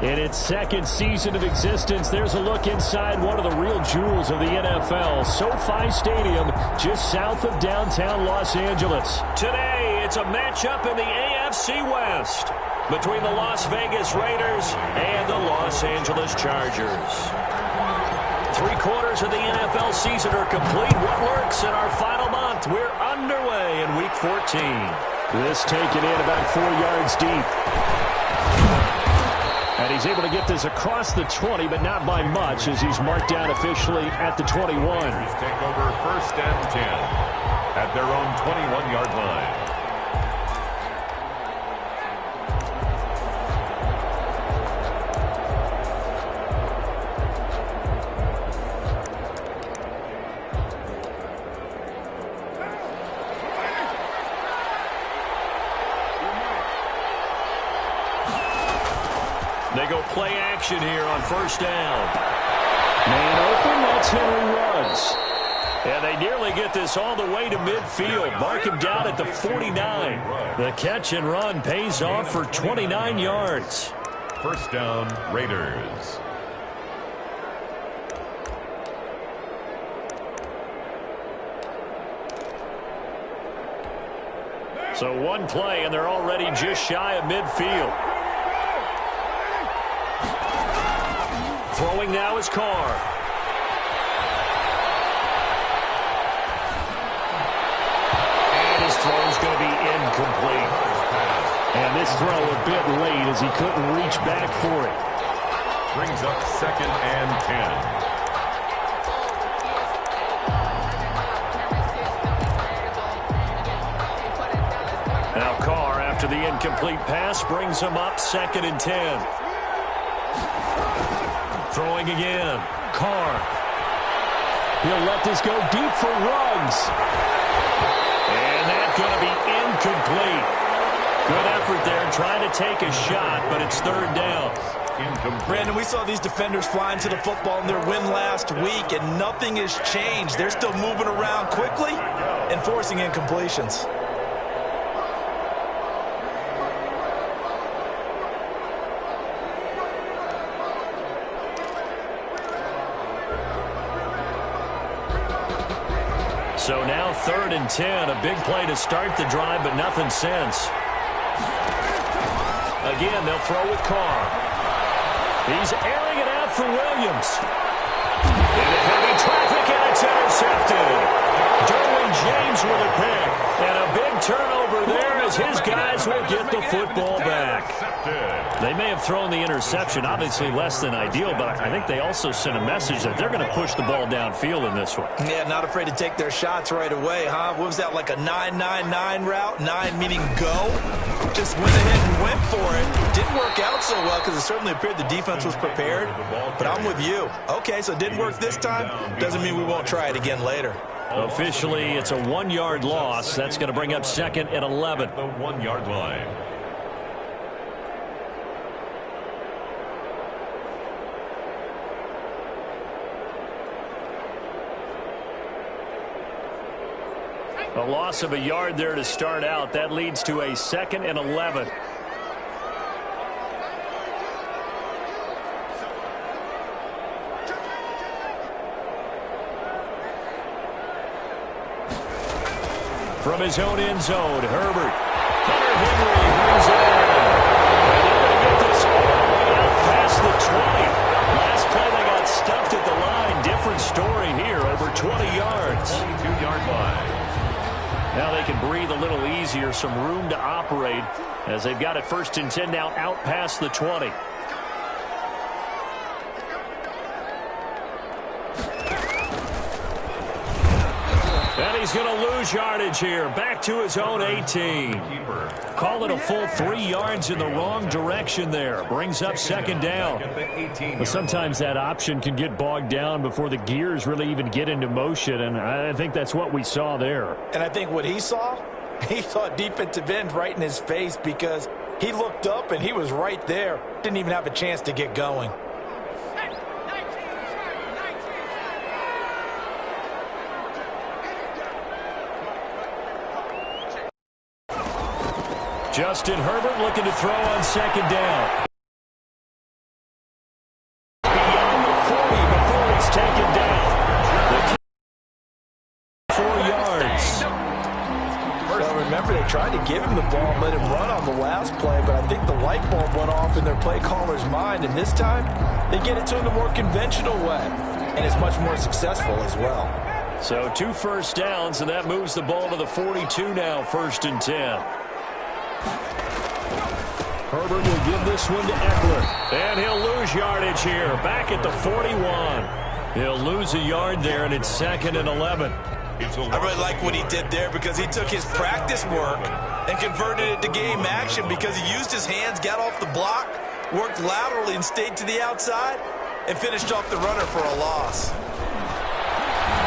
In its second season of existence, there's a look inside one of the real jewels of the NFL, SoFi Stadium, just south of downtown Los Angeles. Today, it's a matchup in the AFC West between the Las Vegas Raiders and the Los Angeles Chargers. 3/4 of the NFL season are complete. What works in our final month? We're underway in Week 14. This taken in about 4 yards deep. And he's able to get this across the 20, but not by much, as he's marked down officially at the 21. Take over 1st and 10 at their own 21-yard line. They go play action here on 1st down. Man open, that's Henry Ruggs. And they nearly get this all the way to midfield. Mark him down at the 49. The catch and run pays off for 29 yards. 1st down, Raiders. So one play, and they're already just shy of midfield. Throwing now is Carr. And his throw's going to be incomplete. And this throw a bit late as he couldn't reach back for it. Brings up 2nd and 10. Now Carr, after the incomplete pass, brings him up 2nd and 10. Throwing again. Carr. He'll let this go deep for Ruggs. And that's going to be incomplete. Good effort there trying to take a shot, but it's 3rd down. Brandon, we saw these defenders flying to the football in their win last week, and nothing has changed. They're still moving around quickly and forcing incompletions. So now 3rd and 10, a big play to start the drive, but nothing since. Again, they'll throw with Carr. He's airing it out for Williams. Into heavy traffic, and it's intercepted. Derwin James with a pick. And a big turnover there as his guys will get the football back. They may have thrown the interception, obviously less than ideal, but I think they also sent a message that they're going to push the ball downfield in this one. Yeah, not afraid to take their shots right away, huh? What was that, like a 9-9-9 route? 9 meaning go? Just went ahead and went for it. Didn't work out so well because it certainly appeared the defense was prepared. But I'm with you. Okay, so it didn't work this time. Doesn't mean we won't try it again later. Officially, it's a 1-yard loss. That's going to bring up 2nd and 11. The 1-yard line. A loss of a yard there to start out. That leads to a 2nd and 11. From his own end zone, Herbert. Hunter Henry brings it in. And they're going to get this all the way out past the 20. Last play they got stuffed at the line. Different story here, over 20 yards. 22-yard line. Now they can breathe a little easier, some room to operate as they've got it 1st and 10 now out past the 20. And he's going to lose yardage here. Back to his own 18. Call it a full 3 yards in the wrong direction there. Brings up 2nd down. But sometimes that option can get bogged down before the gears really even get into motion, and I think that's what we saw there. And I think what he saw defensive end right in his face because he looked up and he was right there. Didn't even have a chance to get going. Justin Herbert looking to throw on 2nd down. mind, and this time they get it to him the more conventional way, and it's much more successful as well. So 2 first downs, and that moves the ball to the 42 now, 1st and 10. Herbert will give this one to Eckler. And he'll lose yardage here, back at the 41. He'll lose a yard there, and it's 2nd and 11. I really like what he did there because he took his practice work and converted it to game action because he used his hands, got off the block, worked laterally and stayed to the outside, and finished off the runner for a loss.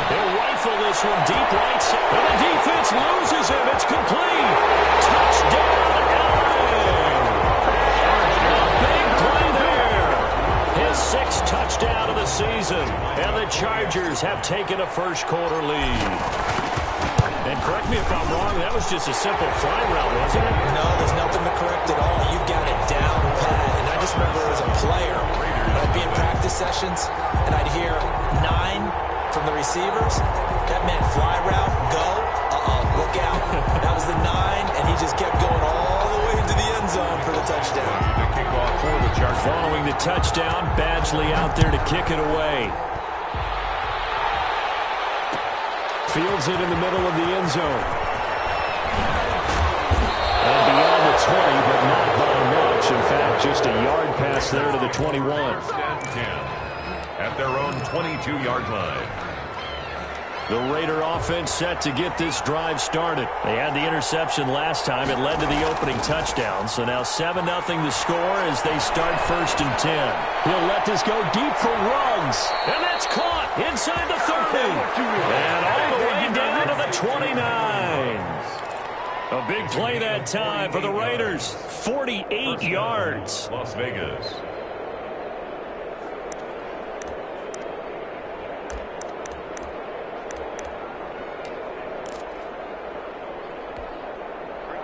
They'll rifle this one deep right side. And the defense loses him. It's complete. Touchdown, Allen. A big play there. His 6th touchdown of the season. And the Chargers have taken a first-quarter lead. And correct me if I'm wrong, that was just a simple fly route, wasn't it? No, there's nothing to correct at all. You've got it down pat. And I just remember as a player, when I'd be in practice sessions, and I'd hear 9 from the receivers, that meant fly route, go, look out. That was the 9, and he just kept going all the way into the end zone for the touchdown. Following the touchdown, Badgley out there to kick it away. Fields it in the middle of the end zone. And beyond the 20, but not by much. In fact, just a yard pass there to the 21. 1st and 10 at their own 22-yard line. The Raider offense set to get this drive started. They had the interception last time. It led to the opening touchdown. So now 7-0 the score as they start 1st and 10. He'll let this go deep for Ruggs. And that's caught inside the 30. And all the way down to the 29. A big play that time for the Raiders. 48 yards. Las Vegas.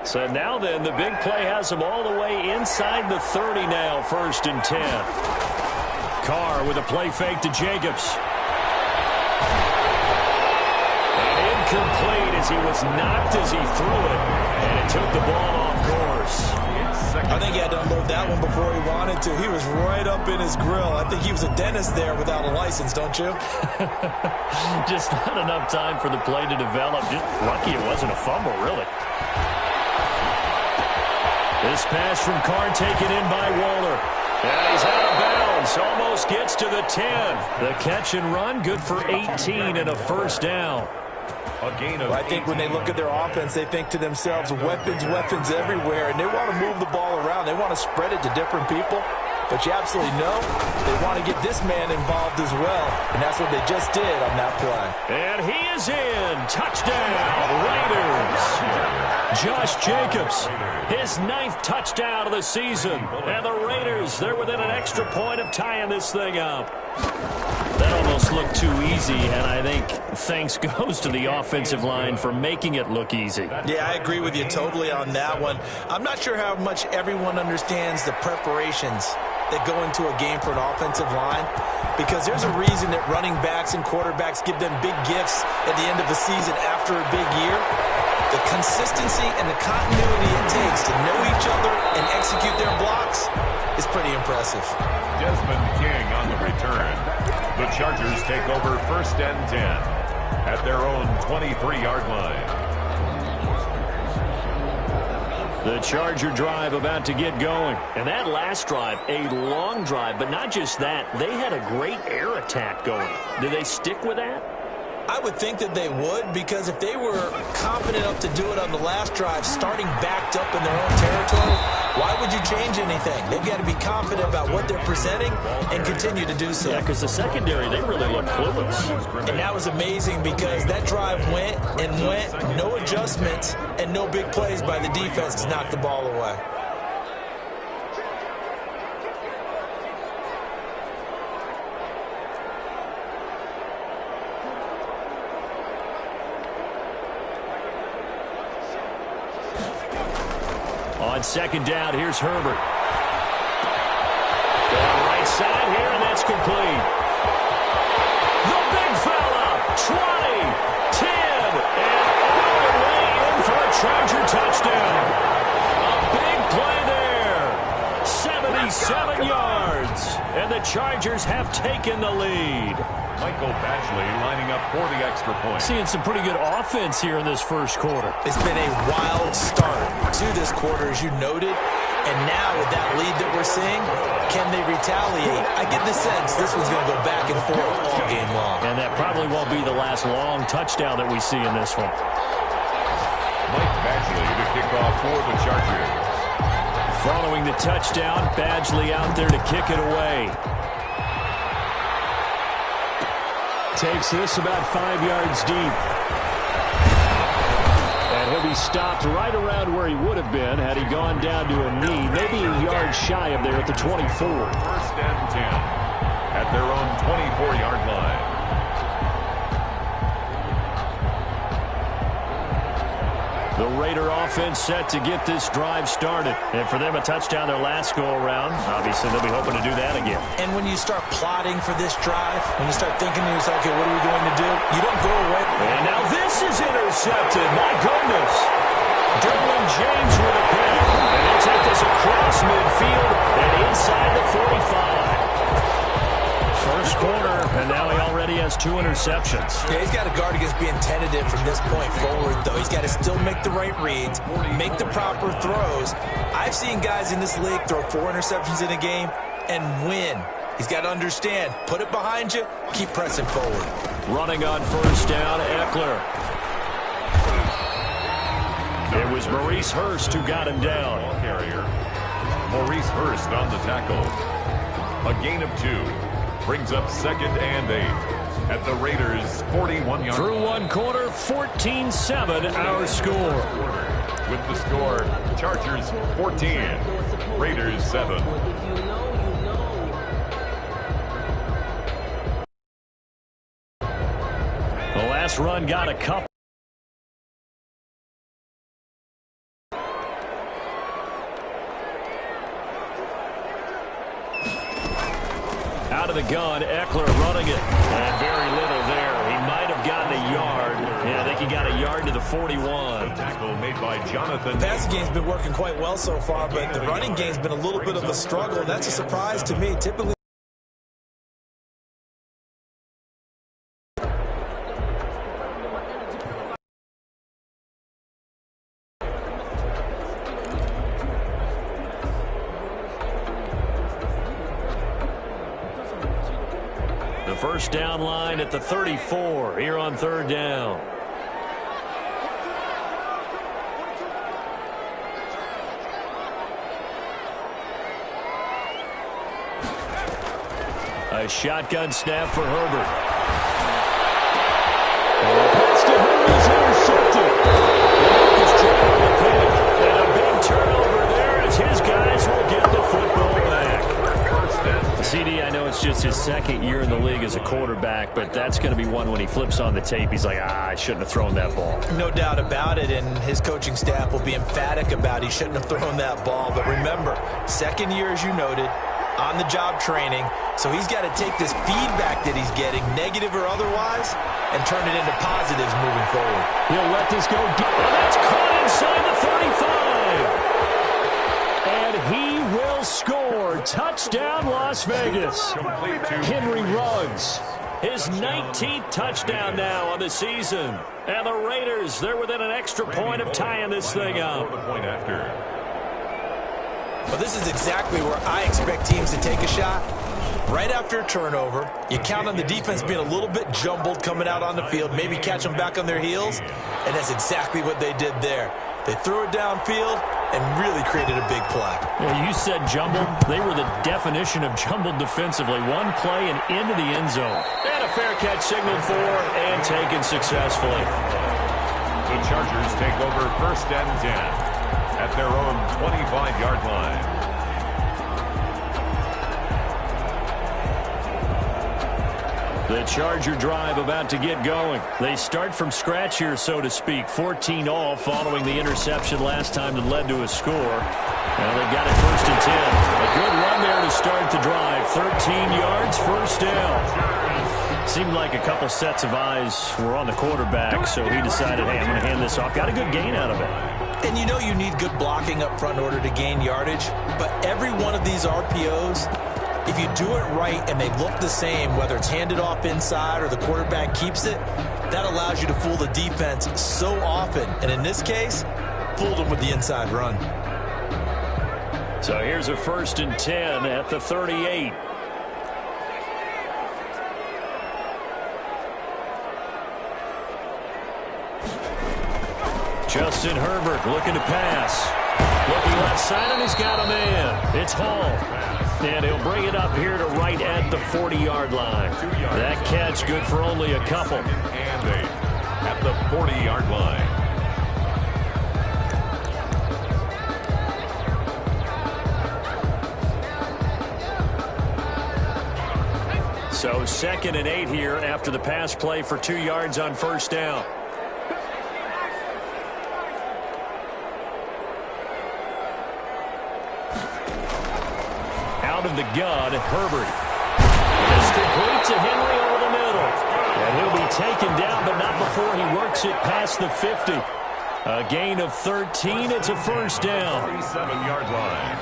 So now then, the big play has them all the way inside the 30 now, 1st and 10. Carr with a play fake to Jacobs. And incomplete as he was knocked as he threw it. And it took the ball off course. I think he had to unload that one before he wanted to. He was right up in his grill. I think he was a dentist there without a license, don't you? Just not enough time for the play to develop. Just lucky it wasn't a fumble, really. This pass from Carr taken in by Waller. And he's out of bounds. Almost gets to the 10. The catch and run, good for 18 and a 1st down. A gain of I think when they look at their offense, they think to themselves, weapons everywhere, and they want to move the ball around. They want to spread it to different people. But you absolutely know they want to get this man involved as well, and that's what they just did on that play. And he is in. Touchdown, Raiders. Josh Jacobs, his 9th touchdown of the season. And the Raiders, they're within an extra point of tying this thing up. That almost looked too easy, and I think thanks goes to the offensive line for making it look easy. Yeah, I agree with you totally on that one. I'm not sure how much everyone understands the preparations that go into a game for an offensive line, because there's a reason that running backs and quarterbacks give them big gifts at the end of the season after a big year. The consistency and the continuity it takes to know each other and execute their blocks is pretty impressive. Desmond King on the return. The Chargers take over 1st and 10 at their own 23-yard line. The Charger drive about to get going. And that last drive, a long drive, but not just that. They had a great air attack going. Do they stick with that? I would think that they would, because if they were confident enough to do it on the last drive, starting backed up in their own territory, why would you change anything? They've got to be confident about what they're presenting and continue to do so. Yeah, because the secondary, they really look clueless. And that was amazing because that drive went and went, no adjustments, and no big plays by the defense to knock the ball away. On 2nd down, here's Herbert. Going right side here, and that's complete. The big fella, 20, 10, and all the way in for a Charger touchdown. A big play there. 77 yards. and the Chargers have taken the lead. Michael Badgley lining up for the extra point. Seeing some pretty good offense here in this first quarter. It's been a wild start to this quarter, as you noted. And now with that lead that we're seeing, can they retaliate? I get the sense this one's going to go back and forth all game long. And that probably won't be the last long touchdown that we see in this one. Mike Badgley to kick off for the Chargers. Following the touchdown, Badgley out there to kick it away. Takes this about 5 yards deep. And he'll be stopped right around where he would have been had he gone down to a knee, maybe a yard shy of there at the 24. First and 10 at their own 24-yard line. The Raider offense set to get this drive started. And for them, a touchdown their last go-around. Obviously, they'll be hoping to do that again. And when you start plotting for this drive, when you start thinking to yourself, okay, what are we going to do? You don't go away. And now this is intercepted. My goodness. Derwin James with a pick. And they take this across midfield and inside the 45. First quarter, and now he already has 2 interceptions. Yeah, he's got to guard against being tentative from this point forward, though. He's got to still make the right reads, make the proper throws. I've seen guys in this league throw 4 interceptions in a game and win. He's got to understand, put it behind you, keep pressing forward. Running on first down, Eckler. It was Maurice Hurst who got him down. Carrier. Maurice Hurst on the tackle. A gain of 2. Brings up 2nd and 8 at the Raiders' 41-yard. Through one quarter, 14-7 our score. With the score, Chargers 14, Raiders 7. The last run got a couple. Out of the gun, Eckler running it. And very little there. He might have gotten a yard. Yeah, I think he got a yard to the 41. The tackle made by Jonathan. The passing game's been working quite well so far, but the running game's been a little bit of a struggle. That's a surprise to me. Typically, First down line at the 34 here on third down. A shotgun snap for Herbert. Pass to Herbert is intercepted. Marcus Jordan the pick. And a big turnover there as his guys will get the football back. CD, I know it's just his second year in the league as a quarterback, but that's going to be one when he flips on the tape. He's like, I shouldn't have thrown that ball. No doubt about it, and his coaching staff will be emphatic about he shouldn't have thrown that ball. But remember, second year, as you noted, on-the-job training, so he's got to take this feedback that he's getting, negative or otherwise, and turn it into positives moving forward. He'll let this go deep. And that's caught inside the 35. And he will score. Touchdown, Las Vegas. Henry Ruggs. His 19th touchdown now on the season. And the Raiders, they're within an extra point of tying this thing up. Well, this is exactly where I expect teams to take a shot. Right after a turnover, you count on the defense being a little bit jumbled coming out on the field, maybe catch them back on their heels, and that's exactly what they did there. They threw it downfield and really created a big play. Yeah, you said jumbled. They were the definition of jumbled defensively. One play and into the end zone. And a fair catch signaled for and taken successfully. The Chargers take over first and 10 at their own 25-yard line. The Charger drive about to get going. They start from scratch here, so to speak. 14-all following the interception last time that led to a score. Now they've got it first and 10. A good run there to start the drive. 13 yards, first down. Seemed like a couple sets of eyes were on the quarterback, so he decided, hey, I'm going to hand this off. Got a good gain out of it. And you know you need good blocking up front in order to gain yardage, but every one of these RPOs If you do it right and they look the same, whether it's handed off inside or the quarterback keeps it, that allows you to fool the defense so often. And in this case, fooled them with the inside run. So here's a 1st and 10 at the 38. Justin Herbert looking to pass. Looking left side, and he's got a man. It's Hall. And he'll bring it up here to right at the 40-yard line. That catch good for only a couple. And 8 at the 40-yard line. So 2nd and 8 here after the pass play for 2 yards on 1st down. Out of the gun, Herbert. Just complete to Henry over the middle. And he'll be taken down, but not before he works it past the 50. A gain of 13. It's a 1st down. 37-yard line.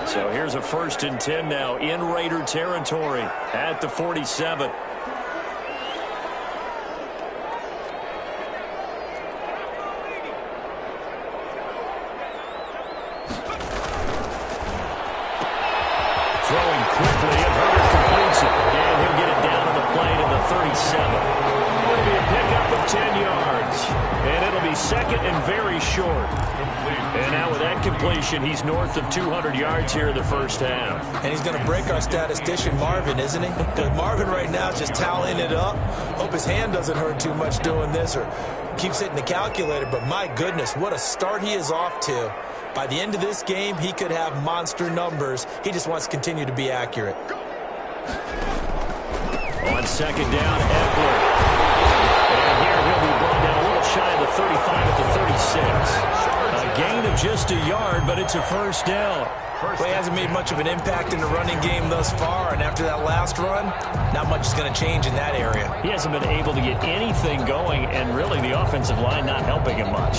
So here's a 1st and 10 now in Raider territory at the 47. Throwing quickly, and Herbert completes it. And he'll get it down on the play to the 37. It'll be a pickup of 10 yards. And it'll be 2nd and very short. And now with that completion, he's north of 200 yards here in the 1st half. And he's going to break our statistician, Marvin, isn't he? Because Marvin right now is just tallying it up. Hope his hand doesn't hurt too much doing this or keeps hitting the calculator. But my goodness, what a start he is off to. By the end of this game, he could have monster numbers. He just wants to continue to be accurate. On 2nd down, Eckler. And here he'll be brought down a little shy of the 35 at the 36. A gain of just a yard, but it's a 1st down. Well, he hasn't made much of an impact in the running game thus far, and after that last run, not much is going to change in that area. He hasn't been able to get anything going, and really the offensive line not helping him much.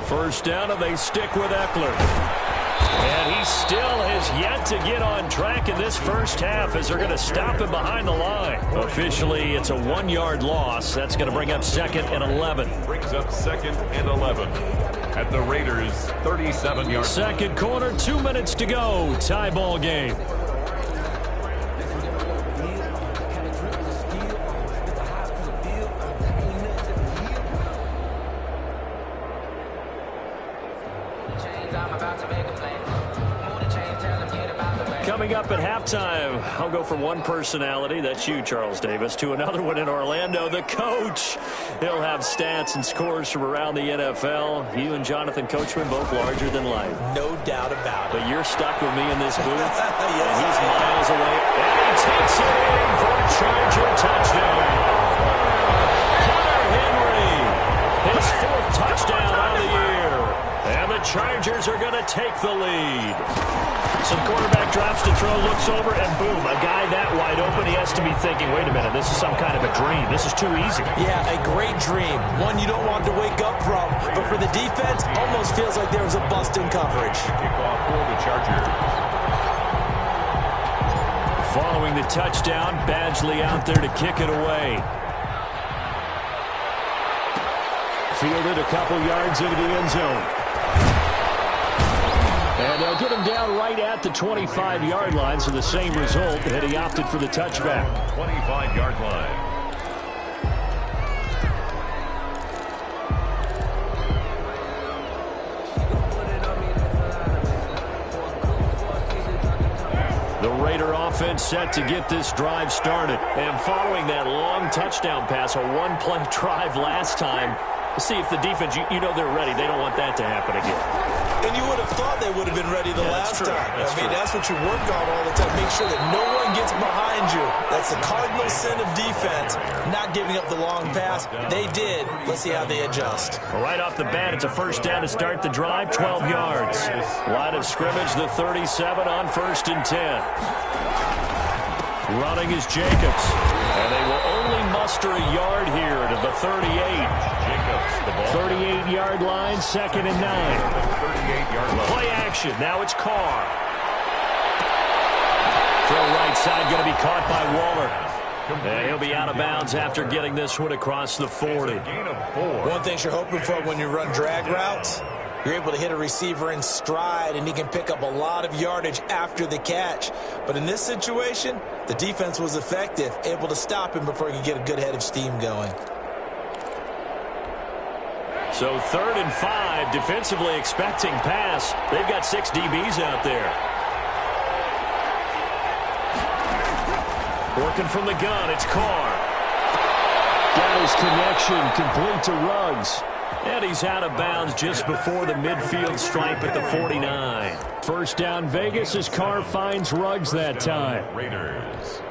First down, and they stick with Eckler. And he still has yet to get on track in this 1st half as they're going to stop him behind the line. Officially, it's a 1-yard loss. That's going to bring up 2nd and 11. Brings up 2nd and 11 at the Raiders' 37-yard. Second quarter, 2 minutes to go. Tie ball game. Coming up at halftime, I'll go from one personality, that's you, Charles Davis, to another one in Orlando, the coach. He'll have stats and scores from around the NFL. You and Jonathan Coachman, both larger than life. No doubt about it. But you're stuck with me in this booth, Yes, and he's miles away. And he takes it in for a Charger touchdown. Hunter Henry, his 4th touchdown of the year. And the Chargers are going to take the lead. So the quarterback drops to throw, looks over, and boom, a guy that wide open, he has to be thinking, wait a minute, this is some kind of a dream. This is too easy. Yeah, a great dream. One you don't want to wake up from. But for the defense, almost feels like there was a bust in coverage. Kickoff for the Chargers. Following the touchdown, Badgley out there to kick it away. Fielded a couple yards into the end zone. And they'll get him down right at the 25-yard line, so the same result, and he opted for the touchback. 25-yard line. The Raider offense set to get this drive started. And following that long touchdown pass, a one-play drive last time, See if the defense, you know they're ready. They don't want that to happen again. And you would have thought they would have been ready the last time. That's what you work on all the time. Make sure that no one gets behind you. That's the cardinal sin of defense, not giving up the long pass. They did. Let's see how they adjust. Well, right off the bat, it's a first down to start the drive, 12 yards. Line of scrimmage, the 37 on 1st and 10. Running is Jacobs. And they will only muster a yard here to the 38. Jacobs, the ball. 38-yard line, 2nd and 9. 38-yard line. Play action. Now it's Carr. Throw right side, going to be caught by Waller. And he'll be out of bounds after getting this one across the 40. Gain of 4. One thing you're hoping for when you run drag routes, you're able to hit a receiver in stride, and he can pick up a lot of yardage after the catch. But in this situation, the defense was effective, able to stop him before he could get a good head of steam going. So 3rd and 5, defensively expecting pass. They've got 6 DBs out there. Working from the gun, it's Carr. Got his connection, complete to Ruggs. And he's out of bounds just before the midfield stripe at the 49. First down Vegas as Carr finds Ruggs that time. Raiders.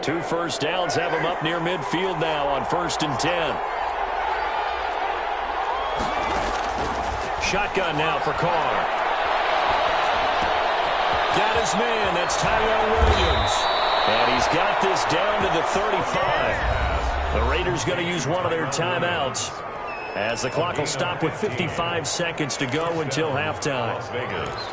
Two first downs have him up near midfield now on 1st and 10. Shotgun now for Carr. Got his man. That's Tyrell Williams. And he's got this down to the 35. The Raiders going to use one of their timeouts as the clock will stop with 55 seconds to go until halftime. Las Vegas.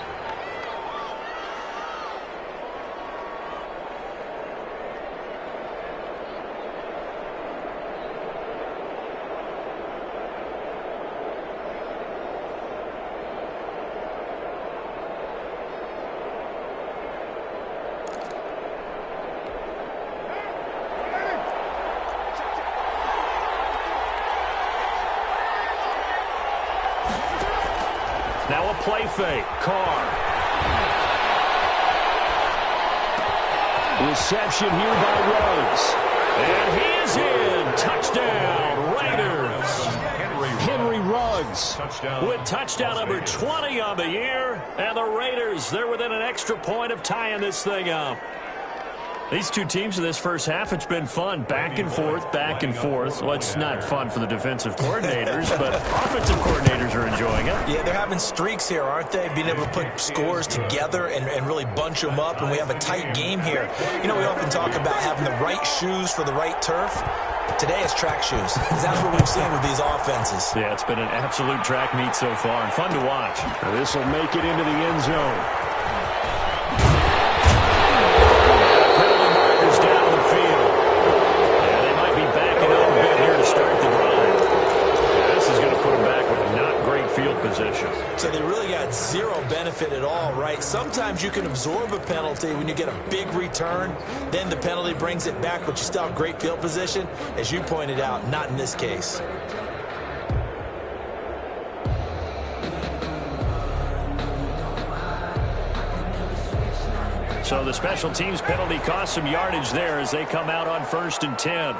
Now a play fake. Carr. Reception here by Ruggs. And he is in. Touchdown, Raiders. Henry Ruggs with touchdown number 20 on the year. And the Raiders, they're within an extra point of tying this thing up. These two teams in this first half, it's been fun. Back and forth, back and forth. Well, it's not fun for the defensive coordinators, but offensive coordinators are enjoying it. Yeah, they're having streaks here, aren't they? Being able to put scores together and really bunch them up, and we have a tight game here. You know, we often talk about having the right shoes for the right turf. Today it's track shoes. That's what we've seen with these offenses. Yeah, it's been an absolute track meet so far, and fun to watch. This will make it into the end zone. So they really got zero benefit at all, right? Sometimes you can absorb a penalty when you get a big return. Then the penalty brings it back, but you still have great field position. As you pointed out, not in this case. So the special teams penalty cost some yardage there as they come out on 1st and 10.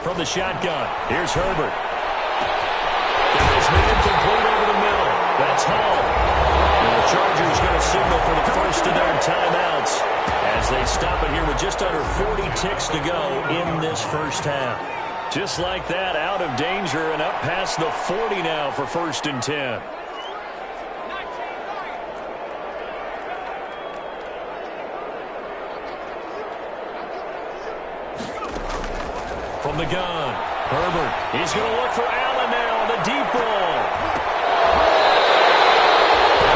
From the shotgun, here's Herbert. Got his man complete over the middle. That's Hall. And the Chargers going to signal for the first of their timeouts as they stop it here with just under 40 ticks to go in this first half. Just like that, out of danger and up past the 40 now for 1st and 10. From the gun, Herbert. He's going to look for Allen now on the deep ball.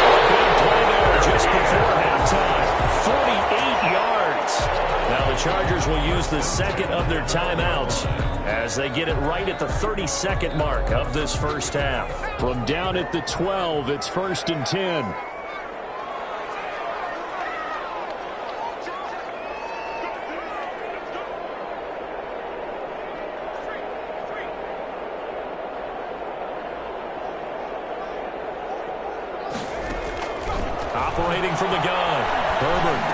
A big play there just before halftime. 48 yards. Now the Chargers will use the second of their timeouts as they get it right at the 32nd mark of this first half. From down at the 12, it's 1st and 10. operating from the gun. Herbert.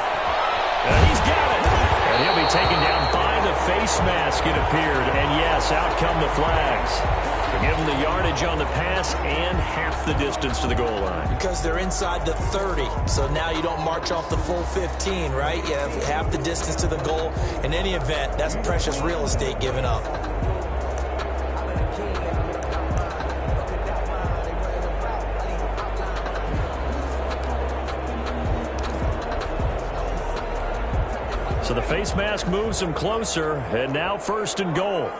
And he's got it. And he'll be taken down by the face mask, it appeared. And, yes, out come the flags. To give them the yardage on the pass and half the distance to the goal line. Because they're inside the 30, so now you don't march off the full 15, right? You have half the distance to the goal. In any event, that's precious real estate given up. So the face mask moves them closer, and now 1st and goal.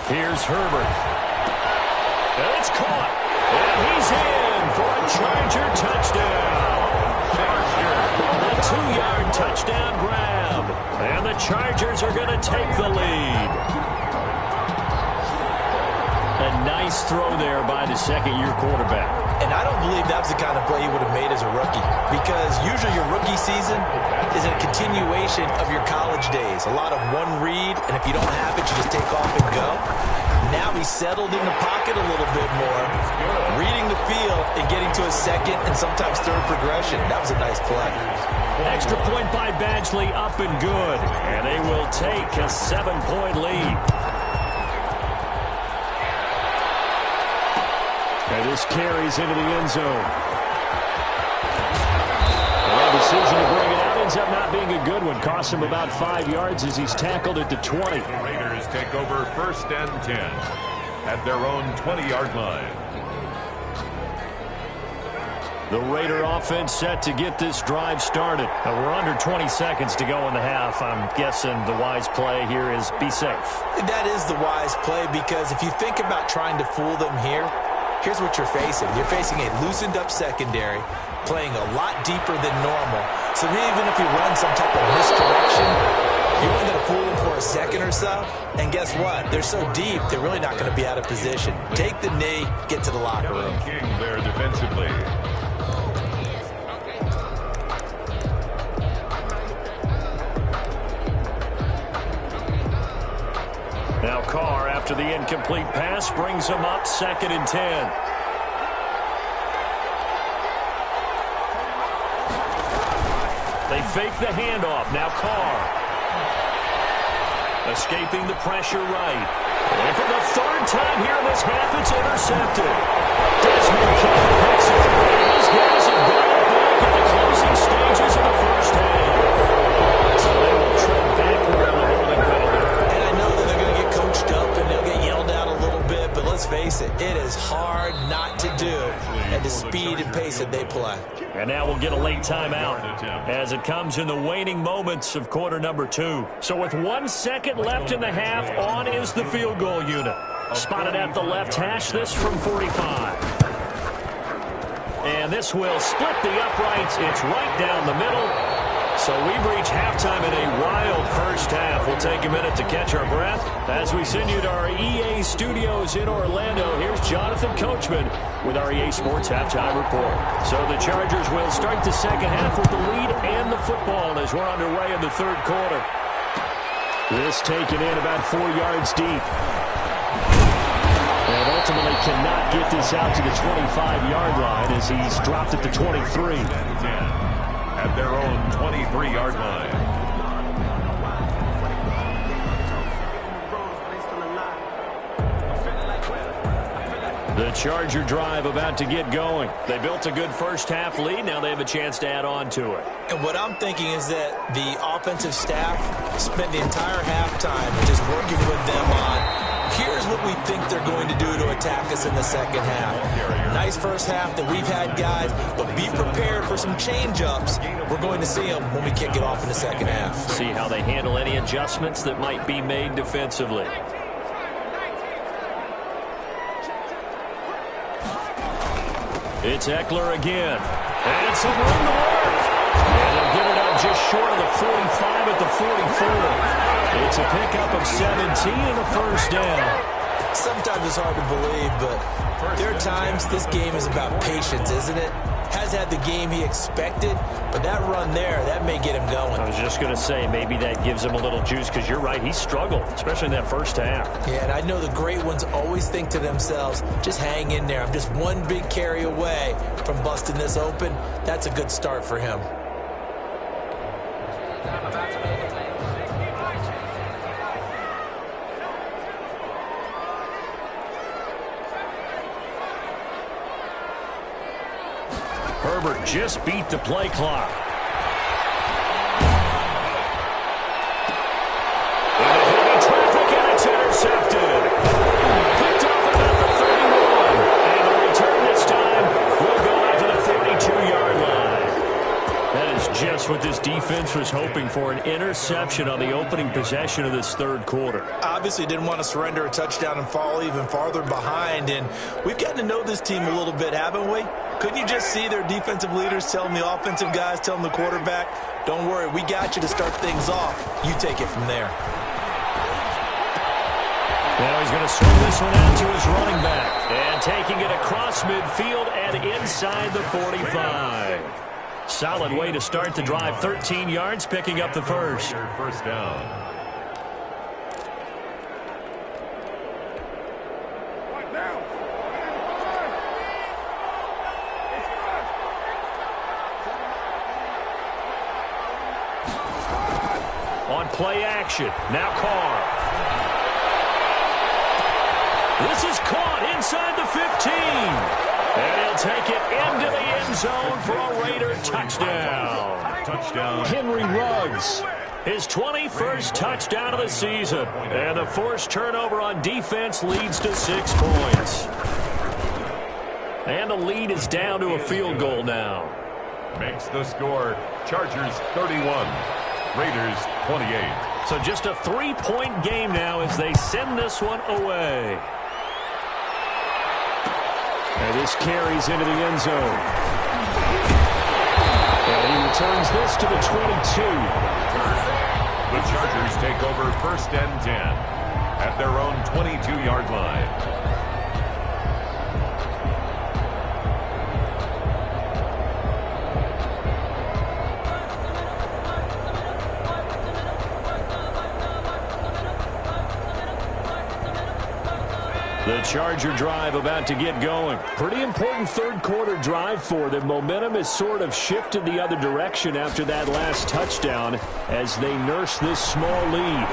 Here's Herbert. And it's caught. And he's in for a Charger touchdown. A 2-yard touchdown grab. And the Chargers are going to take the lead. A nice throw there by the second-year quarterback. And I don't believe that was the kind of play he would have made as a rookie, because usually your rookie season is a continuation of your college days. A lot of one read, and if you don't have it, you just take off and go. Now he's settled in the pocket a little bit more, reading the field and getting to a second and sometimes third progression. That was a nice play. Extra point by Badgley, up and good. And they will take a 7-point lead. And this carries into the end zone. The decision to bring it out ends up not being a good one. Costs him about 5 yards as he's tackled at the 20. The Raiders take over 1st and 10 at their own 20-yard line. The Raider offense set to get this drive started. We're under 20 seconds to go in the half. I'm guessing the wise play here is be safe. That is the wise play, because if you think about trying to fool them here, here's what you're facing. You're facing a loosened-up secondary, playing a lot deeper than normal. So even if you run some type of misdirection, you're only going to fool them for a second or so. And guess what? They're so deep, they're really not going to be out of position. Take the knee, get to the locker room. King there defensively. Now Carr, after the incomplete pass, brings him up 2nd and 10. They fake the handoff. Now Carr. Escaping the pressure right. And for the 3rd time here in this half, it's intercepted. Desmond King picks it. These guys have got it back in the closing stages of the 1st half. So they will tread backward on the holding penalty. And I know that they're going to get coached up and they'll get yelled at a little bit, but let's face it, it is hard not to do at the speed and pace that they play. And now we'll get a late timeout as it comes in the waning moments of quarter number 2. So with 1 second left in the half, on is the field goal unit. Spotted at the left hash, this from 45. And this will split the uprights. It's right down the middle. So we've reached halftime in a wild 1st half. We'll take a minute to catch our breath as we send you to our EA studios in Orlando. Here's Jonathan Coachman with our EA Sports Halftime Report. So the Chargers will start the 2nd half with the lead and the football as we're underway in the 3rd quarter. This taken in about 4 yards deep. And ultimately cannot get this out to the 25-yard line as he's dropped at the 23. At their own 23-yard line. The Charger drive about to get going. They built a good 1st half lead. Now they have a chance to add on to it. And what I'm thinking is that the offensive staff spent the entire halftime just working with them on, here's what we think they're going to do to attack us in the 2nd half. Nice 1st half that we've had, guys, but be prepared for some change-ups. We're going to see them when we kick it off in the 2nd half. See how they handle any adjustments that might be made defensively. It's Eckler again. And some room to work. And they'll give it up just short of the 45 at the 44. It's a pickup of 17 and a 1st down. Sometimes it's hard to believe, but there are times this game is about patience, isn't it? Has had the game he expected, but that run there, that may get him going. I was just going to say, maybe that gives him a little juice, because you're right, he struggled, especially in that first half. Yeah, and I know the great ones always think to themselves, just hang in there. I'm just one big carry away from busting this open. That's a good start for him. Herbert just beat the play clock. Into heavy traffic, and it's intercepted. Picked off about the 31. And the return this time will go out to the 42-yard line. That is just what this defense was hoping for, an interception on the opening possession of this third quarter. Obviously didn't want to surrender a touchdown and fall even farther behind, and we've gotten to know this team a little bit, haven't we? Couldn't you just see their defensive leaders telling the offensive guys, telling the quarterback, don't worry, we got you to start things off. You take it from there. Now he's going to swing this one out to his running back. And taking it across midfield and inside the 45. Solid way to start the drive. 13 yards, picking up the first. First down. On play action. Now Carr. This is caught inside the 15. And he'll take it into the end zone for a Raider touchdown. Touchdown. Henry Ruggs, his 21st touchdown of the season. And the forced turnover on defense leads to 6 points. And the lead is down to a field goal now. Makes the score. Chargers 31. Raiders 28. So just a 3-point game now as they send this one away. And this carries into the end zone. And he returns this to the 22. The Chargers take over 1st and 10 at their own 22-yard line. The Charger drive about to get going. Pretty important third quarter drive for them. Momentum has sort of shifted the other direction after that last touchdown as they nurse this small lead.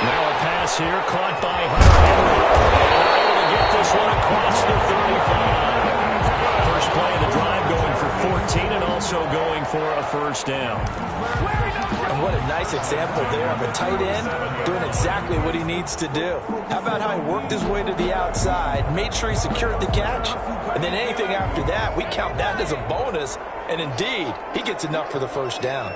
Now a pass here caught by Henry. And able to get this one across the 35. First play of the drive going for 14 and also going for a first down. And what a nice example there of a tight end doing exactly what he needs to do. How about how he worked his way to the outside, made sure he secured the catch, and then anything after that, we count that as a bonus, and indeed, he gets enough for the first down.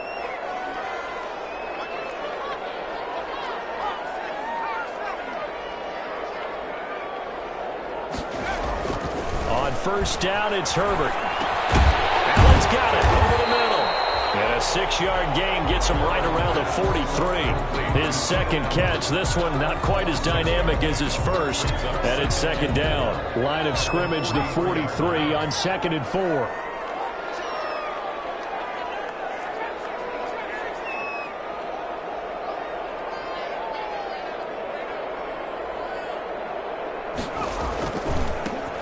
On first down, it's Herbert. Allen's got it over the middle. And a 6-yard gain gets him right around the 43. His second catch, this one not quite as dynamic as his first. And it's second down. Line of scrimmage, the 43 on 2nd and 4.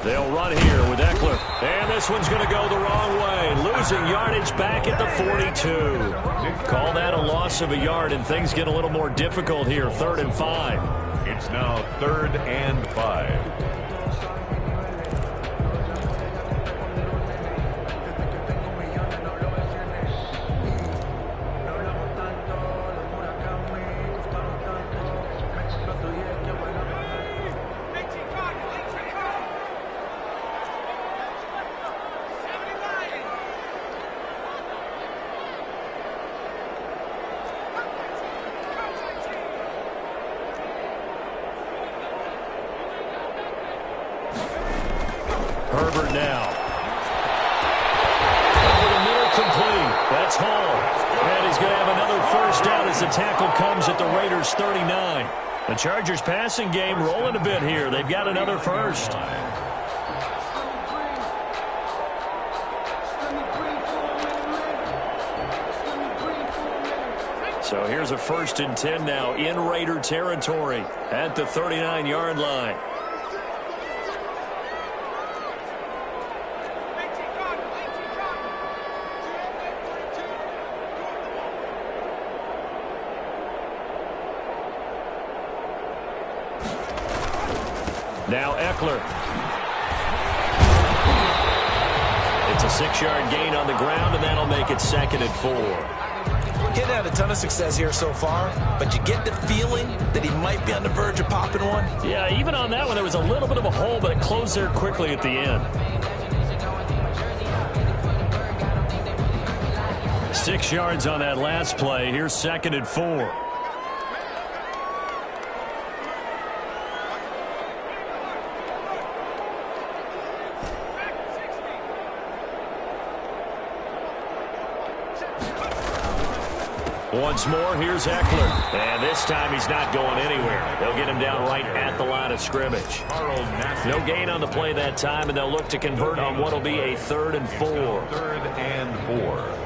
They'll run here with Eckler. And this one's going to go the wrong way. Losing yardage back at the 42. Call that a loss of a yard, and things get a little more difficult here. 3rd and 5. It's now 3rd and 5. Herbert now. Over the middle, complete. That's Hall. And he's going to have another first down as the tackle comes at the Raiders' 39. The Chargers passing game rolling a bit here. They've got another first. So here's a 1st and 10 now in Raider territory at the 39-yard line. Now Eckler. It's a 6-yard gain on the ground, and that'll make it 2nd and 4. Getting had a ton of success here so far, but you get the feeling that he might be on the verge of popping one. Yeah, even on that one, there was a little bit of a hole, but it closed there quickly at the end. 6 yards on that last play. Here's 2nd and 4. Once more, here's Eckler. And this time he's not going anywhere. They'll get him down right at the line of scrimmage. No gain on the play that time, and they'll look to convert on what will be a 3rd and 4. 3rd and 4.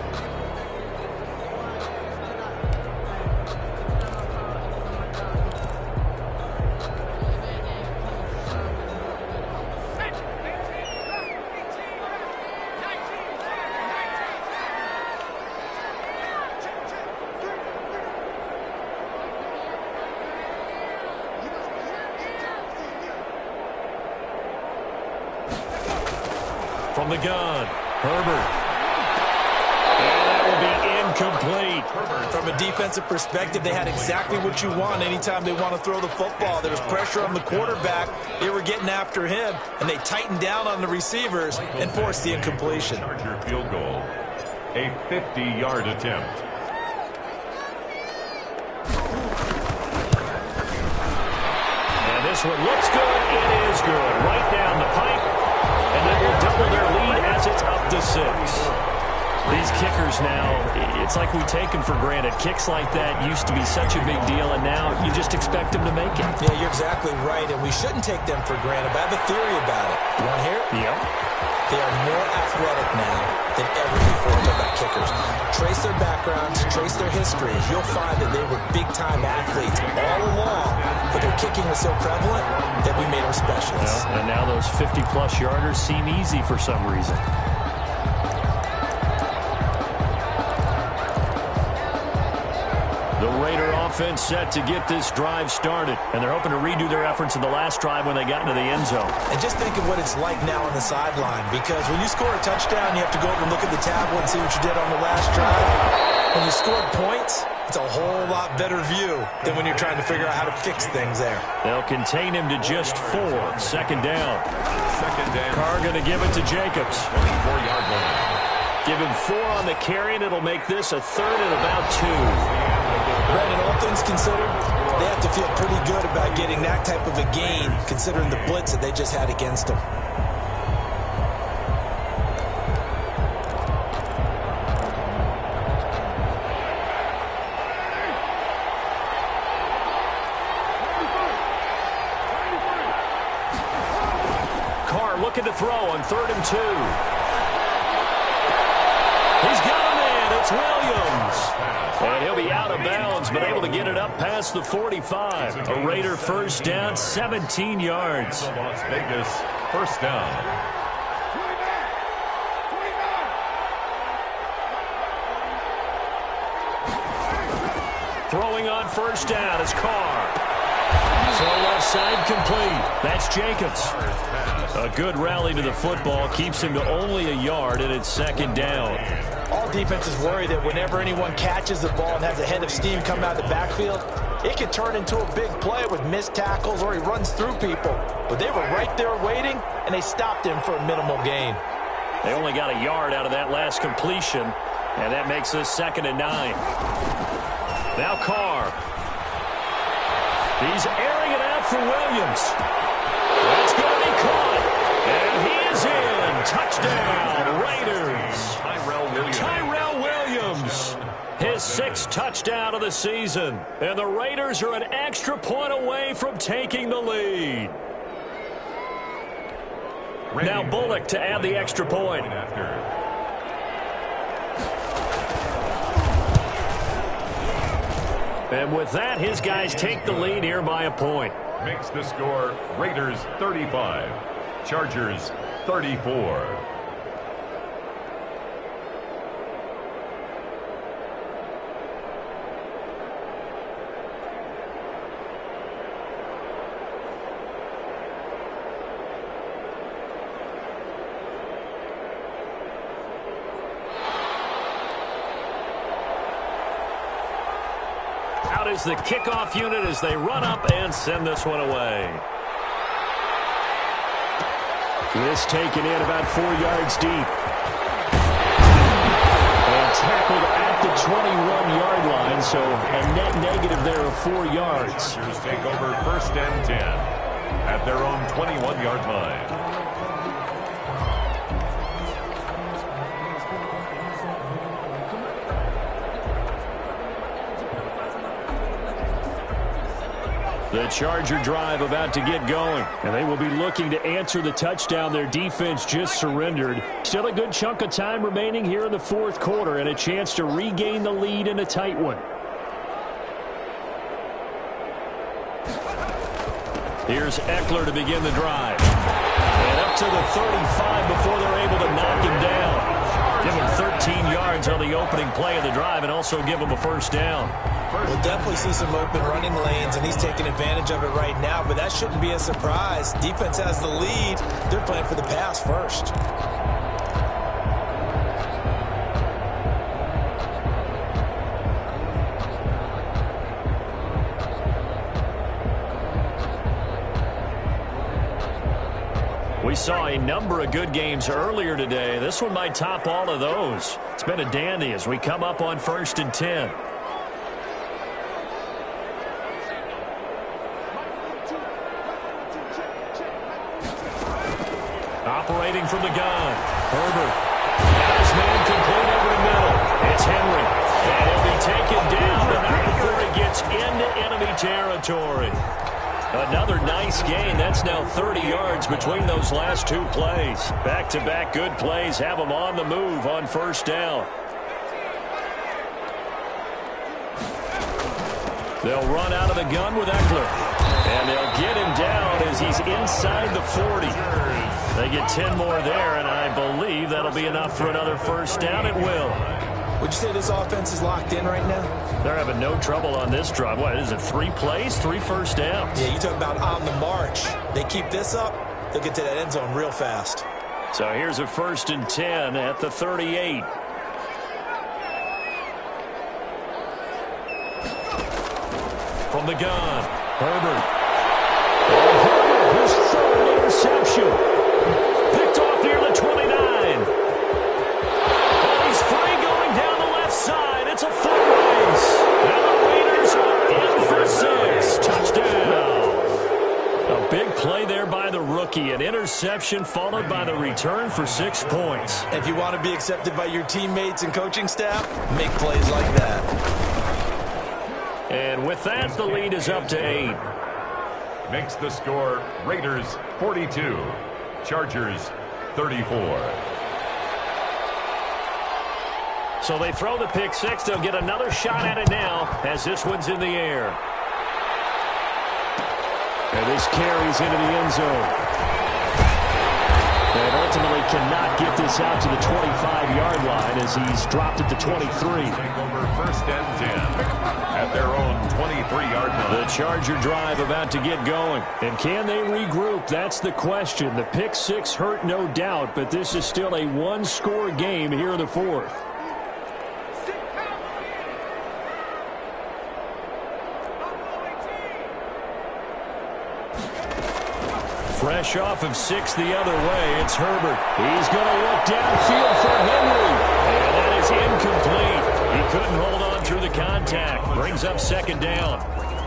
From the gun, Herbert. And that will be incomplete. From a defensive perspective, they had exactly what you want anytime they want to throw the football. There was pressure on the quarterback. They were getting after him, and they tightened down on the receivers and forced the incompletion. Charger field goal, a 50-yard attempt. And this one looks good. It is good. Right down the pipe. And that will double their lead as it's up to 6. These kickers now, it's like we take them for granted. Kicks like that used to be such a big deal, and now you just expect them to make it. Yeah, you're exactly right, and we shouldn't take them for granted. But I have a theory about it. You want to hear it? Yep. They are more athletic now than ever before about kickers. Trace their backgrounds, trace their histories. You'll find that they were big-time athletes all along, but their kicking was so prevalent that we made them specialists. And now those 50-plus yarders seem easy for some reason. The Raider offense set to get this drive started, and they're hoping to redo their efforts in the last drive when they got into the end zone. And just think of what it's like now on the sideline, because when you score a touchdown, you have to go over and look at the tablet and see what you did on the last drive. When you scored points, it's a whole lot better view than when you're trying to figure out how to fix things there. They'll contain him to just 4. 2nd down. Carr going to give it to Jacobs. 24-yard line. Give him 4 on the carry, and it'll make this a 3rd and about 2. Brandon, all things considered, they have to feel pretty good about getting that type of a gain, considering the blitz that they just had against them. Carr looking to throw on 3rd and 2. He's got a man. It's Williams. And he'll be out of bounds, but able to get it up past the 45. A Raider first down, 17 yards. Las Vegas, first down. Throwing on first down is Carr. Throw left side complete. That's Jacobs. A good rally to the football keeps him to only a yard, and it's 2nd down. All defenses worry that whenever anyone catches the ball and has a head of steam come out of the backfield, it can turn into a big play with missed tackles or he runs through people. But they were right there waiting, and they stopped him for a minimal gain. They only got a yard out of that last completion, and that makes this 2nd and 9. Now Carr. He's airing it out for Williams. That's going to be caught. And he is in. Touchdown, Raiders. Tyrell Williams. His sixth touchdown of the season. And the Raiders are an extra point away from taking the lead. Now Bullock to add the extra point. And with that, his guys take the lead here by a point. Makes the score Raiders 35, Chargers 34. Out is the kickoff unit as they run up and send this one away. This taken in about 4 yards deep. And tackled at the 21-yard line, so a net negative there of 4 yards. Chargers take over first and 10 at their own 21-yard line. The Charger drive about to get going, and they will be looking to answer the touchdown their defense just surrendered. Still a good chunk of time remaining here in the fourth quarter and a chance to regain the lead in a tight one. Here's Eckler to begin the drive. And up to the 35 before they're able to knock him down. Give him 13 yards on the opening play of the drive and also give him a first down. We'll definitely see some open running lanes, and he's taking advantage of it right now, but that shouldn't be a surprise. Defense has the lead. They're playing for the pass first. We saw a number of good games earlier today. This one might top all of those. It's been a dandy as we come up on 1st and 10. Operating from the gun. Herbert. Got his man complete over the middle. It's Henry. And he'll be taken down, but not before he gets into enemy territory. Another nice gain. That's now 30 yards between those last two plays. Back-to-back good plays have them on the move on first down. They'll run out of the gun with Eckler. And they'll get him down as he's inside the 40. They get 10 more there, and I believe that'll be enough for another first down. It will. Would you say this offense is locked in right now? They're having no trouble on this drive. What is it, 3 plays, 3 first downs? Yeah, you talk about on the march. They keep this up, they'll get to that end zone real fast. So here's a 1st and 10 at the 38. From the gun, Herbert. Herbert, his third interception. Picked off near the 29. Oh, he's free going down the left side. It's a foot race. Now the Raiders are in for 6. Touchdown. A big play there by the rookie. An interception followed by the return for 6 points. If you want to be accepted by your teammates and coaching staff, make plays like that. And with that, the lead is up to 8. Makes the score Raiders 42, Chargers 34. So they throw the pick 6. They'll get another shot at it now as this one's in the air. And this carries into the end zone. And ultimately cannot get this out to the 25-yard line as he's dropped at the 23. Take over 1st and 10 at their own 23-yard line. The Charger drive about to get going. And can they regroup? That's the question. The pick 6 hurt, no doubt, but this is still a one-score game here in the fourth. Fresh off of 6 the other way, it's Herbert. He's going to look downfield for Henry. And that is incomplete. He couldn't hold on through the contact. Brings up 2nd down.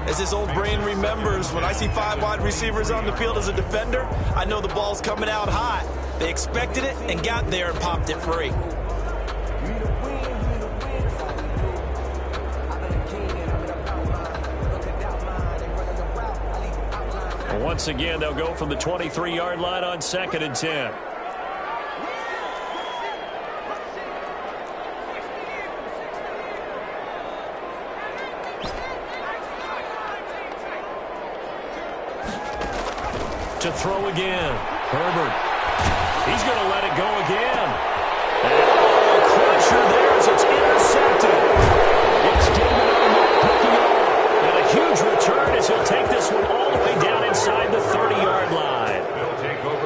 As his old brain remembers, when I see 5 wide receivers on the field as a defender, I know the ball's coming out hot. They expected it and got there and popped it free. Once again, they'll go from the 23-yard line on 2nd and 10. To throw again. Herbert. He's going to let it go again. And crusher there as it's intercepted. It's David Arnett picking it up. And a huge return as he'll take this one all the way down inside the 30-yard line.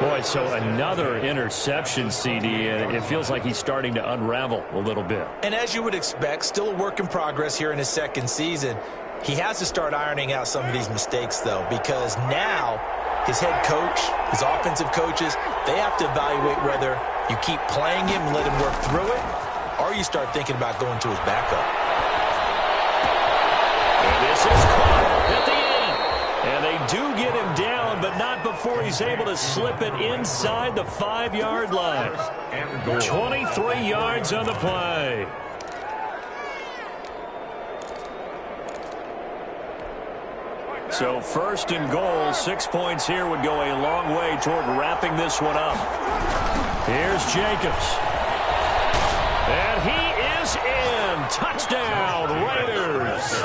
Boy, so another interception, CD, and it feels like he's starting to unravel a little bit. And as you would expect, still a work in progress here in his second season. He has to start ironing out some of these mistakes, though, because now his head coach, his offensive coaches, they have to evaluate whether you keep playing him and let him work through it, or you start thinking about going to his backup. And this is caught at the 8. And they do get him down, but not before he's able to slip it inside the 5-yard line. 23 yards on the play. So 1st and goal, 6 points here would go a long way toward wrapping this one up. Here's Jacobs. And he is in. Touchdown, Raiders.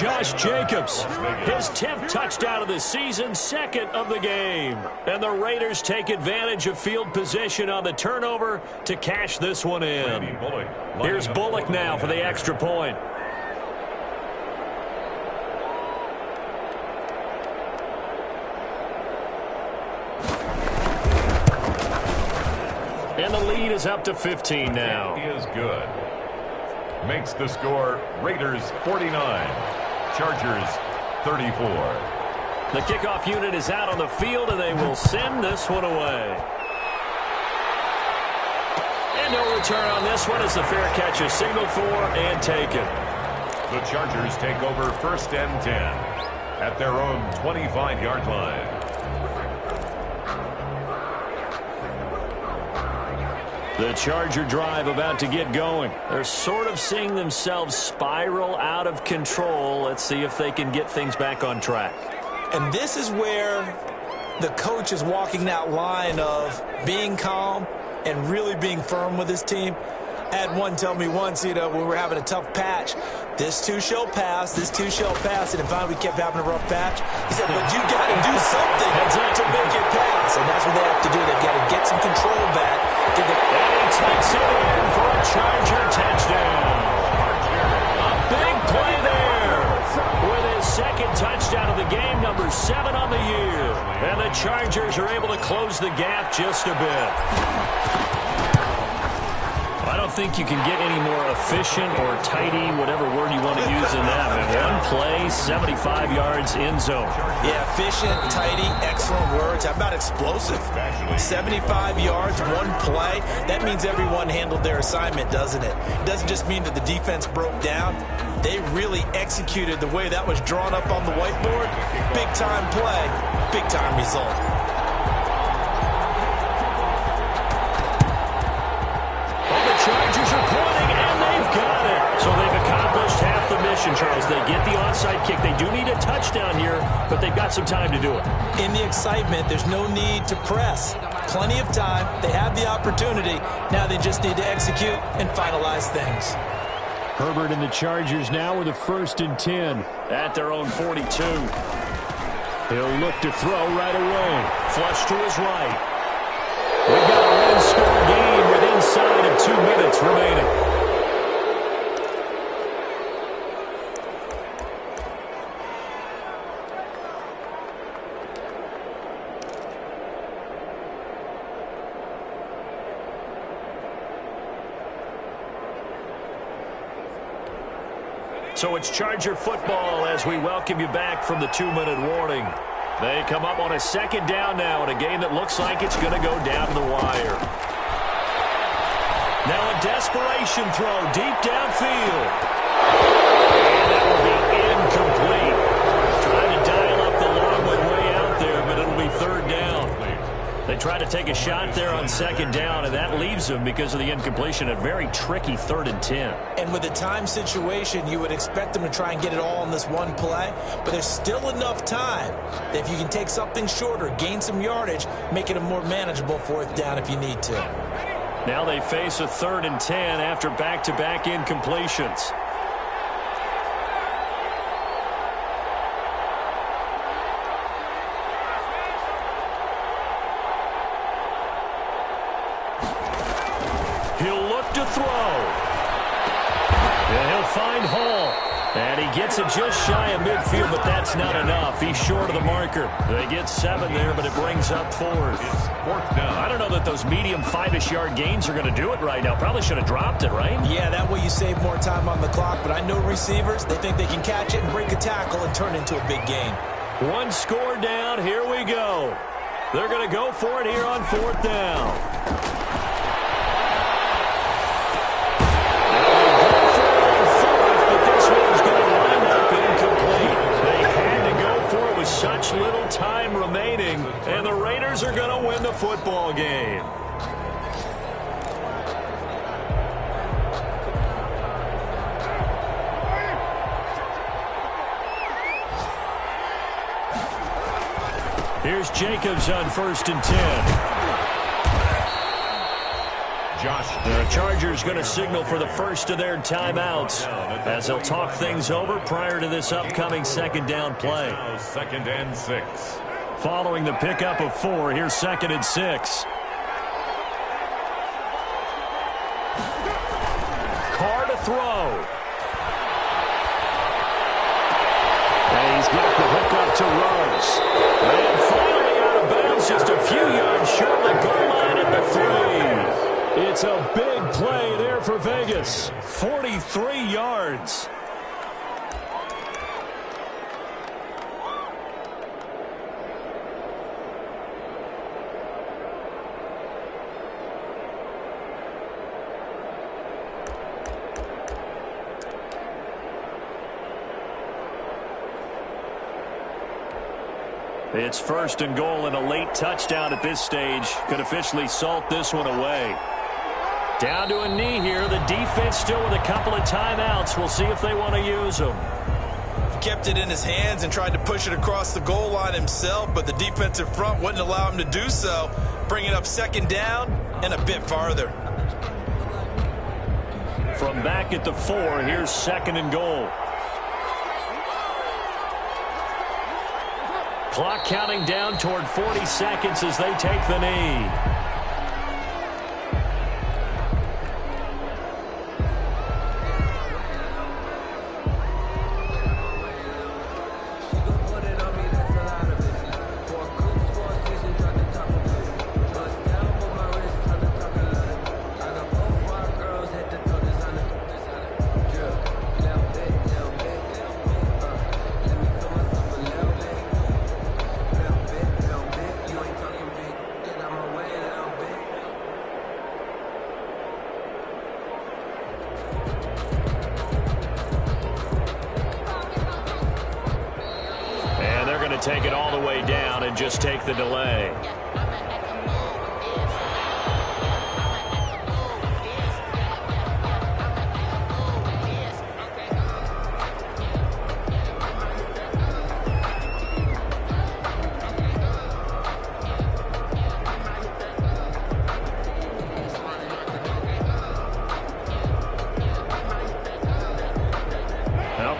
Josh Jacobs, his 10th touchdown of the season, 2nd of the game. And the Raiders take advantage of field position on the turnover to cash this one in. Here's Bullock now for the extra point. And the lead is up to 15 now. He is good. Makes the score Raiders 49, Chargers 34. The kickoff unit is out on the field, and they will send this one away. And no return on this one as the fair catch is signaled for and taken. The Chargers take over 1st and 10 at their own 25-yard line. The Charger drive about to get going. They're sort of seeing themselves spiral out of control. Let's see if they can get things back on track. And this is where the coach is walking that line of being calm and really being firm with his team. I had one tell me once, when we were having a tough patch, this too shall pass, this too shall pass, and finally we kept having a rough patch. He said, but you got to do something to make it pass, and that's what they have to do. They've got to get some control back. And he takes it in for a Charger touchdown. A big play there with his 2nd touchdown of the game, number 7 on the year. And the Chargers are able to close the gap just a bit. I don't think you can get any more efficient or tidy, whatever word you want to use in that. One play, 75 yards in zone. Yeah, efficient, tidy, excellent words. How about explosive? 75 yards, one play. That means everyone handled their assignment, doesn't it? It doesn't just mean that the defense broke down. They really executed the way that was drawn up on the whiteboard. Big-time play, big-time result. Chargers are pointing, and they've got it. So they've accomplished half the mission, Charles. They get the onside kick. They do need a touchdown here, but they've got some time to do it. In the excitement, there's no need to press. Plenty of time. They have the opportunity. Now they just need to execute and finalize things. Herbert and the Chargers now with a 1st and 10 at their own 42. He'll look to throw right away. Flush to his right. We've got a one-score game with inside of 2 minutes remaining. So it's Charger football as we welcome you back from the 2-minute warning. They come up on a 2nd down now in a game that looks like it's going to go down the wire. Now a desperation throw deep downfield. And that will be incomplete. Trying to dial up the long one way out there, but it'll be 3rd down. They try to take a shot there on second down, and that leaves them, because of the incompletion, a very tricky 3rd and 10. And with the time situation, you would expect them to try and get it all in this one play, but there's still enough time that if you can take something shorter, gain some yardage, make it a more manageable 4th down if you need to. Now they face a 3rd and 10 after back-to-back incompletions. He'll look to throw. And he'll find Hall. And he gets it just shy of midfield, but that's not enough. He's short of the marker. They get 7 there, but it brings up 4th. It's 4th down. I don't know that those medium 5-ish yard gains are going to do it right now. Probably should have dropped it, right? Yeah, that way you save more time on the clock, but I know receivers, they think they can catch it and break a tackle and turn it into a big game. 1 score down. Here we go. They're going to go for it here on 4th down. Such little time remaining, and the Raiders are going to win the football game. Here's Jacobs on 1st and 10. The Chargers going to signal for the first of their timeouts as they'll talk things over prior to this upcoming 2nd down play. 2nd and 6. Following the pickup of 4, here's 2nd and 6. Carr to throw. And he's got the hook up to Rose. And finally out of bounds, just a few yards short of the goal line at the 3. It's a big play there for Vegas. 43 yards. It's 1st and goal and a late touchdown at this stage. Could officially salt this one away. Down to a knee here. The defense still with a couple of timeouts. We'll see if they want to use them. Kept it in his hands and tried to push it across the goal line himself, but the defensive front wouldn't allow him to do so. Bring it up 2nd down and a bit farther. From back at the 4, here's 2nd and goal. Clock counting down toward 40 seconds as they take the knee. Take it all the way down and just take the delay.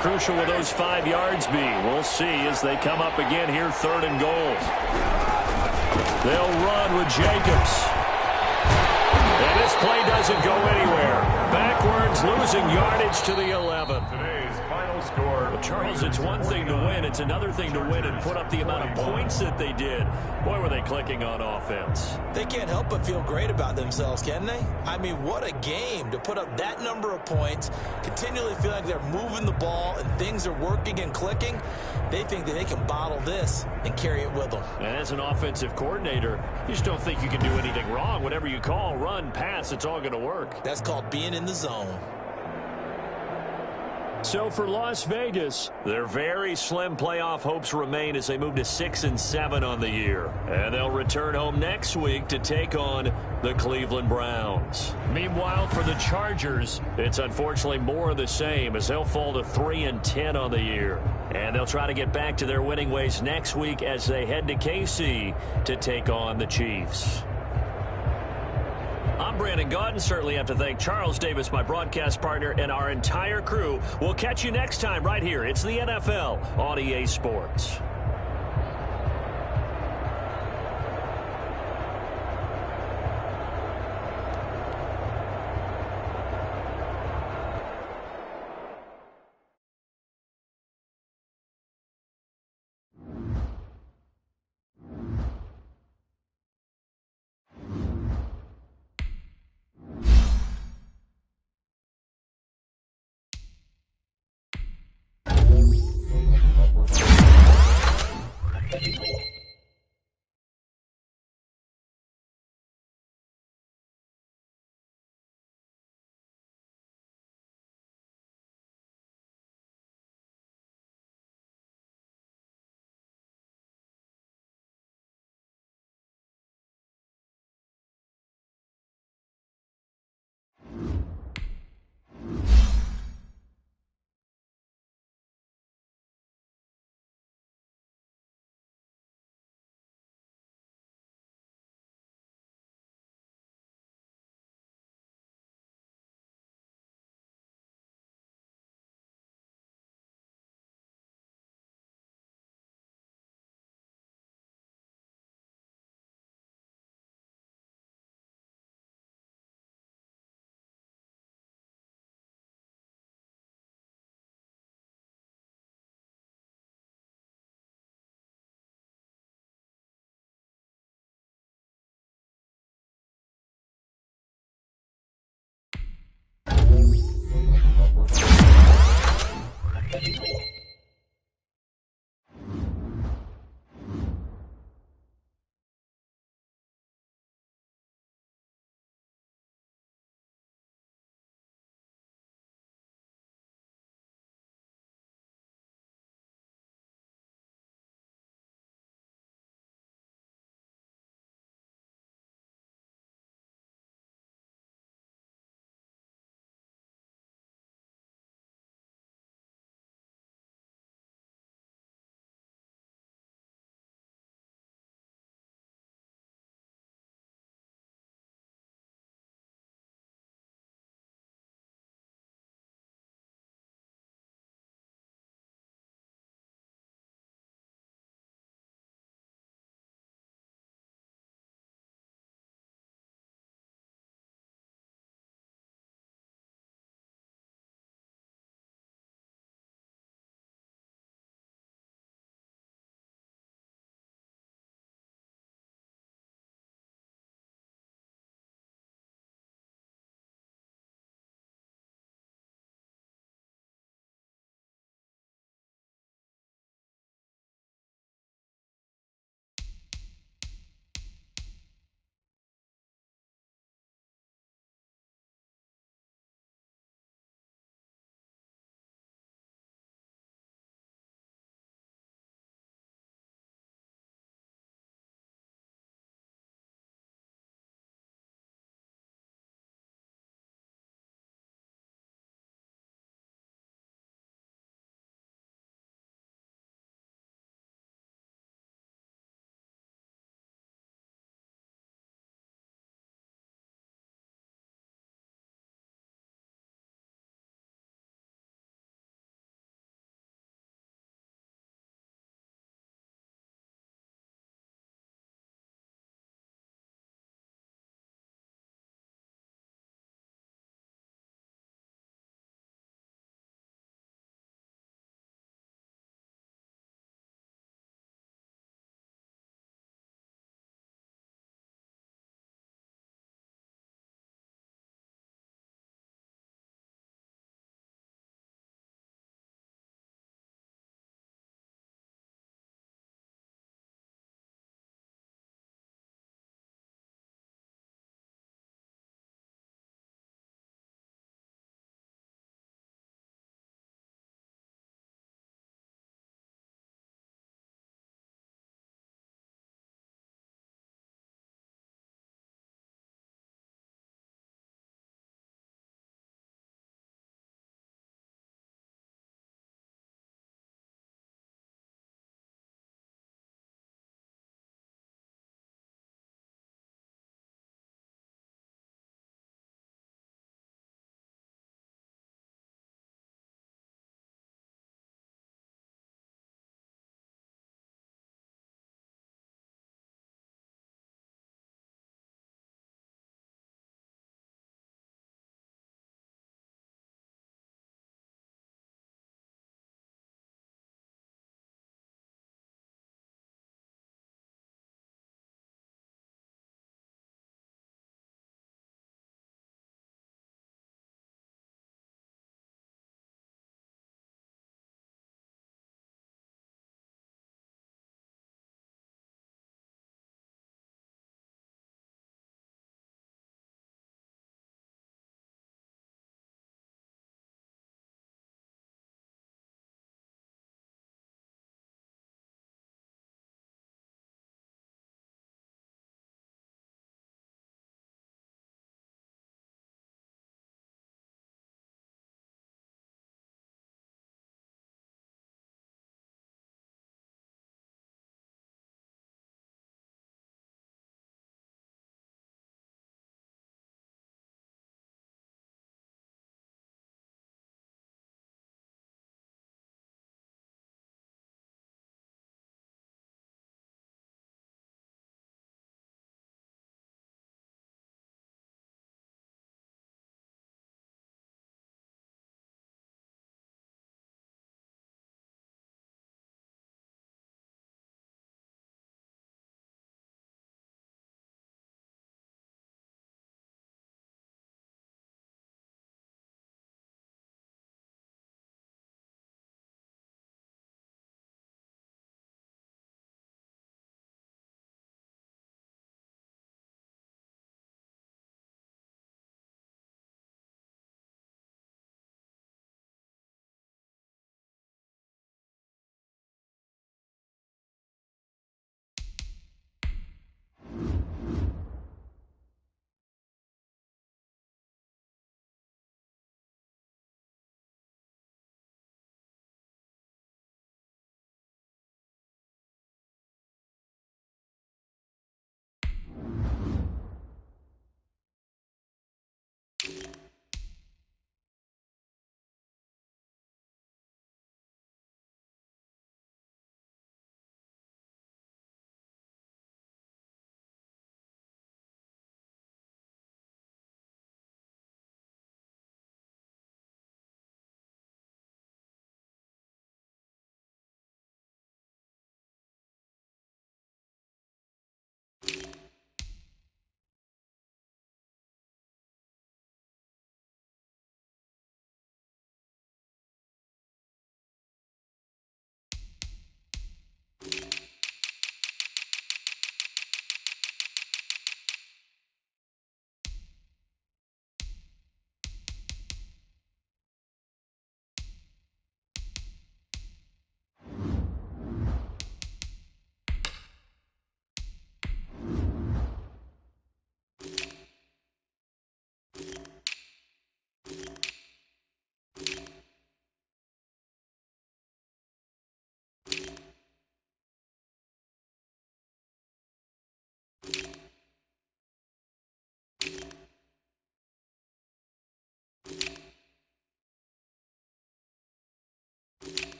Crucial will those 5 yards be? We'll see as they come up again here, 3rd and goal. They'll run with Jacobs. And this play doesn't go anywhere. Backwards, losing yardage to the 11. Today's final score. Well, Charles, it's one thing to win. It's another thing to win and put up the amount of points that they did. Boy, were they clicking on offense. They can't help but feel great about themselves, can they? I mean, what a game to put up that number of points, continually feel like they're moving the ball and things are working and clicking. They think that they can bottle this and carry it with them. And as an offensive coordinator, you just don't think you can do anything wrong. Whatever you call, run, pass, it's all going to work. That's called being in the zone. So for Las Vegas, their very slim playoff hopes remain as they move to 6-7 on the year. And they'll return home next week to take on the Cleveland Browns. Meanwhile, for the Chargers, it's unfortunately more of the same as they'll fall to 3-10 on the year. And they'll try to get back to their winning ways next week as they head to KC to take on the Chiefs. I'm Brandon Gaudin. Certainly have to thank Charles Davis, my broadcast partner, and our entire crew. We'll catch you next time right here. It's the NFL on EA Sports.